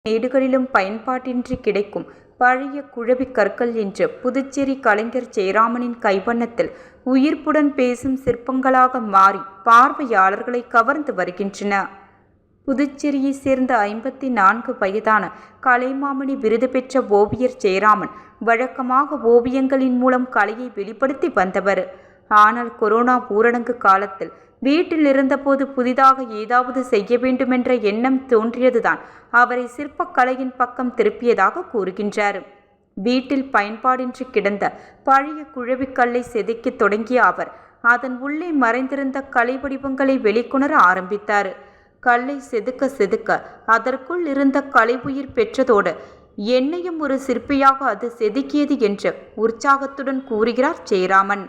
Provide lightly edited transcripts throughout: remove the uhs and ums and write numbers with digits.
வீடுகளிலும் பயன்பாட்டின்றி கிடைக்கும் பழைய குழவி கற்கள் என்று புதுச்சேரி கலைஞர் ஜெயராமனின் கைவண்ணத்தில் உயிர்ப்புடன் பேசும் சிற்பங்களாக மாறி பார்வையாளர்களை கவர்ந்து வருகின்றன. புதுச்சேரியை சேர்ந்த 54 வயதான கலைமாமணி விருது பெற்ற ஓவியர் ஜெயராமன் வழக்கமாக ஓவியங்களின் மூலம் கலையை வெளிப்படுத்தி வந்தவர். ஆனால் கொரோனா ஊரடங்கு காலத்தில் வீட்டில் இருந்தபோது புதிதாக ஏதாவது செய்ய வேண்டுமென்ற எண்ணம் தோன்றியதுதான் அவரை சிற்பக்கலையின் பக்கம் திருப்பியதாக கூறுகின்றார். வீட்டில் பயன்பாடின்றி கிடந்த பழைய குழவிக்கல்லை செதுக்கி தொடங்கிய அவர் அதன் உள்ளே மறைந்திருந்த கலை வடிவங்களை வெளிக்கொணர ஆரம்பித்தார். கல்லை செதுக்க செதுக்க அதற்குள் இருந்த கலை உயிர் பெற்றதோடு என்னையும் ஒரு சிற்பியாக அது செதுக்கியது என்று உற்சாகத்துடன் கூறுகிறார் ஜெயராமன்.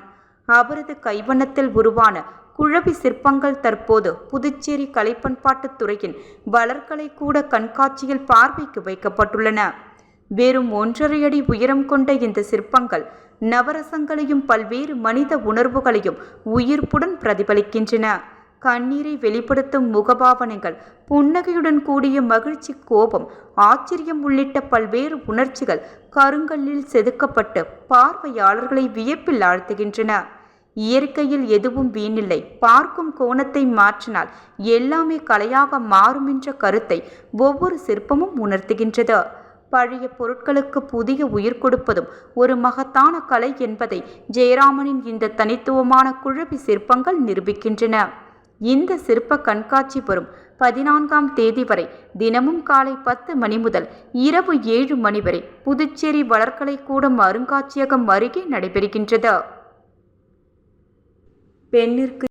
அவரது கைவண்ணத்தில் உருவான குழவி சிற்பங்கள் தற்போது புதுச்சேரி கலைப்பண்பாட்டுத் துறையின் வளர்கலை கூட கண்காட்சியில் பார்வைக்கு வைக்கப்பட்டுள்ளன. வெறும் 1.5 அடி உயரம் கொண்ட இந்த சிற்பங்கள் நவரசங்களையும் பல்வேறு மனித உணர்வுகளையும் உயிர்ப்புடன் பிரதிபலிக்கின்றன. கண்ணீரை வெளிப்படுத்தும் முகபாவனைகள், புன்னகையுடன் கூடிய மகிழ்ச்சி, கோபம், ஆச்சரியம் உள்ளிட்ட பல்வேறு உணர்ச்சிகள் கருங்கல்லில் செதுக்கப்பட்டு பார்வையாளர்களை வியப்பில் ஆழ்த்துகின்றன. இயற்கையில் எதுவும் வீணில்லை, பார்க்கும் கோணத்தை மாற்றினால் எல்லாமே கலையாக மாறும் என்ற கருத்தை ஒவ்வொரு சிற்பமும் உணர்த்துகின்றது. பழைய பொருட்களுக்கு புதிய உயிர் கொடுப்பதும் ஒரு மகத்தான கலை என்பதை ஜெயராமனின் இந்த தனித்துவமான குழவி சிற்பங்கள் நிரூபிக்கின்றன. இந்த சிற்ப கண்காட்சி வரும் 14ஆம் தேதி வரை தினமும் காலை 10 மணி முதல் இரவு 7 மணி வரை புதுச்சேரி வளர்கலை கூடம் அருங்காட்சியகம் அருகே நடைபெறுகின்றது. பெண்ணிற்கு